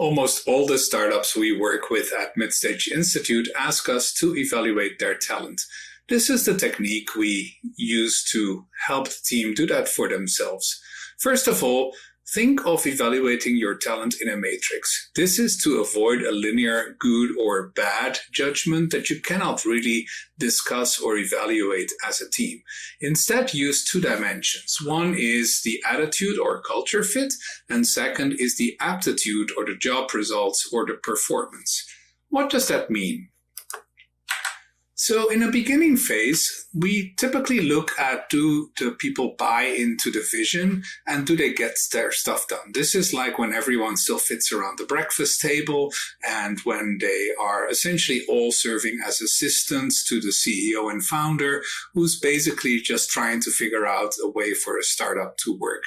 Almost all the startups we work with at Midstage Institute ask us to evaluate their talent. This is the technique we use to help the team do that for themselves. First of all, think of evaluating your talent in a matrix. This is to avoid a linear good or bad judgment that you cannot really discuss or evaluate as a team. Instead, use two dimensions. One is the attitude or culture fit, and second is the aptitude or the job results or the performance. What does that mean? So in a beginning phase, we typically look at, do the people buy into the vision and do they get their stuff done? This is like when everyone still fits around the breakfast table and when they are essentially all serving as assistants to the CEO and founder, who's basically just trying to figure out a way for a startup to work.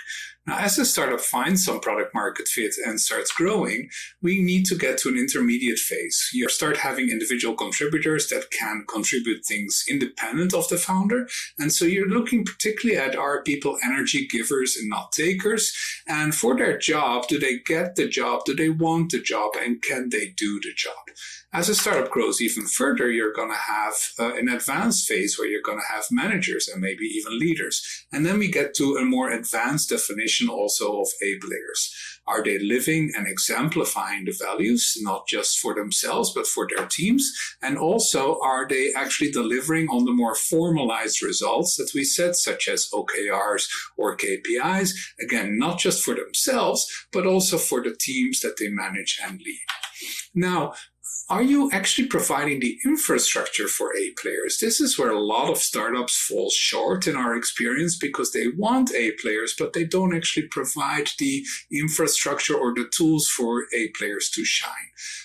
Now, as a startup finds some product market fit and starts growing, we need to get to an intermediate phase. You start having individual contributors that can contribute things independent of the founder. And so you're looking particularly at, are people energy givers and not takers? And for their job, do they get the job? Do they want the job? And can they do the job? As a startup grows even further, you're going to have an advanced phase where you're going to have managers and maybe even leaders. And then we get to a more advanced definition also of A players. Are they living and exemplifying the values, not just for themselves, but for their teams? And also, are they actually delivering on the more formalized results that we set, such as OKRs or KPIs? Again, not just for themselves, but also for the teams that they manage and lead. Now, are you actually providing the infrastructure for A players? This is where a lot of startups fall short in our experience because they want A players, but they don't actually provide the infrastructure or the tools for A players to shine.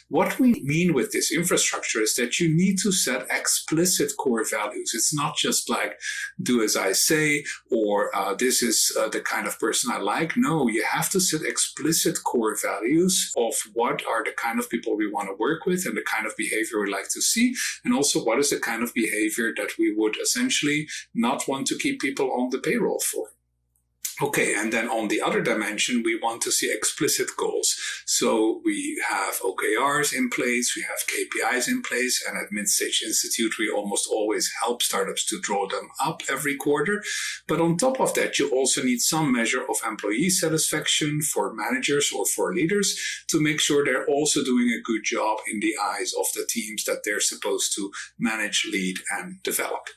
What we mean with this infrastructure is that you need to set explicit core values. It's not just like, do as I say, or this is the kind of person I like. No, you have to set explicit core values of what are the kind of people we want to work with and the kind of behavior we like to see, and also what is the kind of behavior that we would essentially not want to keep people on the payroll for. Okay, and then on the other dimension, we want to see explicit goals. So we have OKRs in place, we have KPIs in place, and at Midstage Institute, we almost always help startups to draw them up every quarter. But on top of that, you also need some measure of employee satisfaction for managers or for leaders to make sure they're also doing a good job in the eyes of the teams that they're supposed to manage, lead, and develop.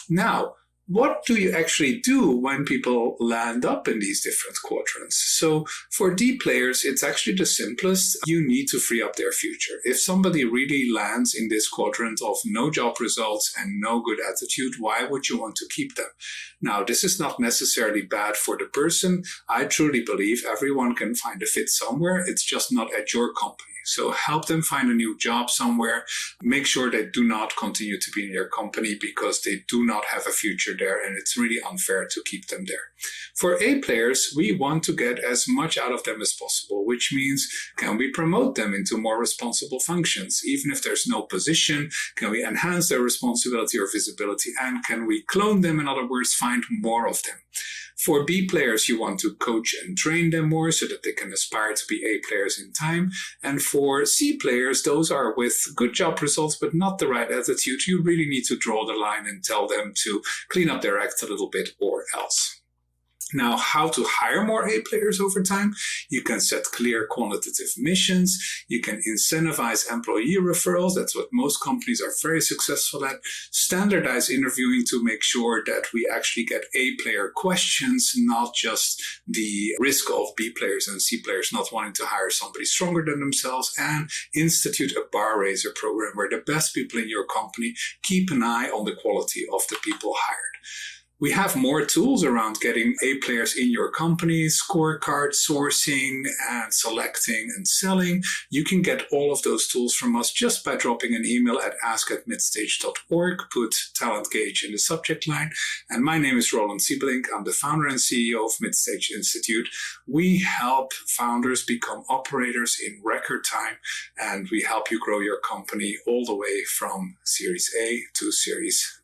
Now, what do you actually do when people land up in these different quadrants? So for D players, it's actually the simplest. You need to free up their future. If somebody really lands in this quadrant of no job results and no good attitude, why would you want to keep them? Now, this is not necessarily bad for the person. I truly believe everyone can find a fit somewhere. It's just not at your company. So help them find a new job somewhere. Make sure they do not continue to be in your company because they do not have a future there and it's really unfair to keep them there. For A players, we want to get as much out of them as possible, which means can we promote them into more responsible functions? Even if there's no position, can we enhance their responsibility or visibility? And can we clone them? In other words, find more of them. For B players, you want to coach and train them more so that they can aspire to be A players in time. And for C players, those are with good job results, but not the right attitude. You really need to draw the line and tell them to clean up their act a little bit or else. Now, how to hire more A players over time? You can set clear quantitative missions. You can incentivize employee referrals. That's what most companies are very successful at. Standardize interviewing to make sure that we actually get A player questions, not just the risk of B players and C players not wanting to hire somebody stronger than themselves. And institute a bar raiser program where the best people in your company keep an eye on the quality of the people hired. We have more tools around getting A players in your company, scorecard, sourcing, and selecting and selling. You can get all of those tools from us just by dropping an email at ask@midstage.org. Put Talent Gauge in the subject line. And my name is Roland Siebelink. I'm the founder and CEO of Midstage Institute. We help founders become operators in record time, and we help you grow your company all the way from Series A to Series